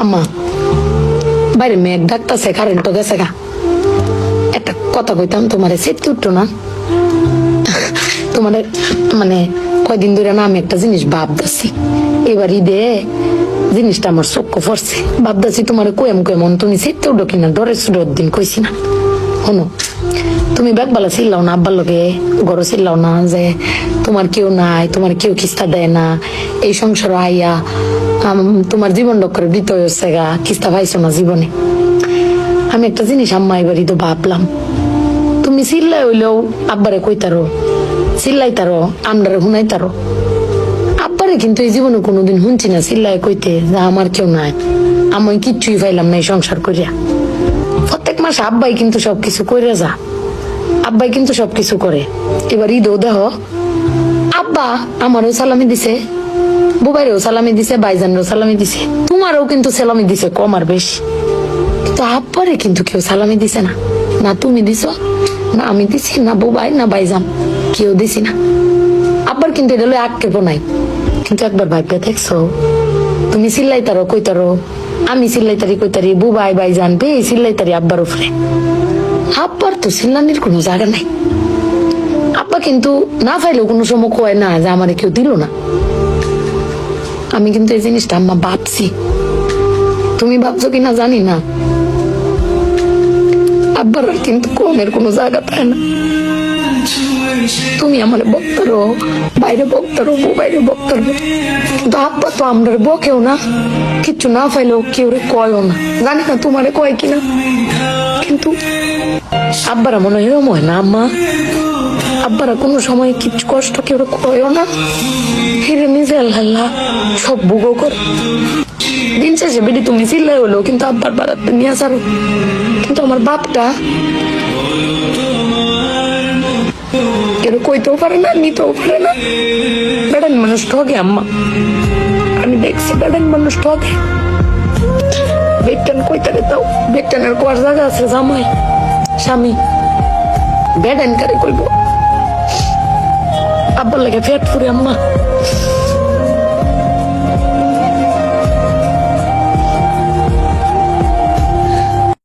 আম্মা বাইরে মেঘ ডাকতেছে, কারেন্ট তো গেছে গা। একটা কথা কইতাম, তোমার সেট উঠতো না? তোমার মানে কয়দিন ধরে না আমি একটা জিনিস ভাবতেছি, এবার ঈদে জিনিসটা আমার চোখে পড়ছে। ভাবতেছি তোমার কোয়েম কোয়েমন তুমি সেটতে উঠো কিনা, ডরে সুডোর দিন কইছি না। শোনো, তুমি ব্যাগবালা ছিলাও না, আব্বার লোকে গড় ছিলাও না যে তোমার কেউ নাই, তোমার কেউ কিস্তা দেয় না, এই সংসার আইয়া তোমার জীবন ডক্করে বৃত হয়েছে গা, কিস্তা পাইছো না জীবনে। আমি একটা জিনিস আম্মা এবারই তো ভাবলাম, তুমি চিল্লাই হইলেও আব্বারে কইতারো, চিল্লাইতারো, আমরারে শুনাইতারো। আব্বারে কিন্তু এই জীবনে কোনোদিন শুনছি না চিল্লাই কইতে যে আমার কেউ নাই, আমি কিচ্ছুই পাইলাম না এই সংসার করিয়া। প্রত্যেক মাসে আব্বাই কিন্তু সবকিছু করে যা, আব্বাই কিন্তু সবকিছু করে। এবার ঈদও দেহ আব্বা আমারও সালামি দিছে, বুবাইরেও সালামি দিছে, ভাইজানরেও সালামি দিছে, তোমারও কিন্তু সালামি দিছে কম আর বেশি। কিন্তু আব্বারে কিন্তু কেউ সালামি দিছে না, না তুমি দিছো, না আমি দিছি, না বুবাই, না ভাইজান, কেউ দিছি না। আব্বার কিন্তু এটা লই আক্ষেপ নাই। কিন্তু একবার ভাইবে দেখছো, তুমি চিল্লাইতারো কইতারো, আমি চিল্লাইতারি কইতারি, বুবাই ভাইজান বে চিল্লাইতারি আব্বার উপরে। আব্বার তো চিল্লানির কোনো জায়গা নাই। আব্বা কিন্তু না পাইলেও কোনো সময় কয় না যে আমার কেউ দিল না। আমি কিন্তু এই জিনিসটা আম্মা ভাবছি, তুমি ভাবছো কিনা জানি না। আব্বার কিন্তু কমের কোনো জায়গা পায় না। তুমি আমার বক্তারো, বাইরে বক্তারো, বাইরে বক্তারো, কিন্তু আব্বা তো আমরা বকেও না, কিচ্ছু না পাইলেও কেউ কয়ও না। জানি না তোমারে কয় কিনা, কিন্তু আব্বারা মনে হয় এরম হয় না আম্মা? আব্বারা কোনো সময় কিছু কষ্ট কেউ কয়ও না, ফিরে নিজে আল্লাহ সব ভোগও করে। দিন শেষে বেডি তুমি চিল্লাই হলো কিন্তু আব্বার বাড়াতে নিয়ে আসারো। কিন্তু আমার বাপটা কেউ কইতেও পারে না, নিতেও পারে না। বেড়ান মানুষ ঠকে আম্মা, আমি দেখছি বেড়ান মানুষ ঠকে। বেগটান কইতারে দাও, বেগটানের কোয়ার জায়গা আছে জামাই স্বামী, বেড়ান কারে কইব। আব্বার লাগে ফেট ফুরে আম্মা।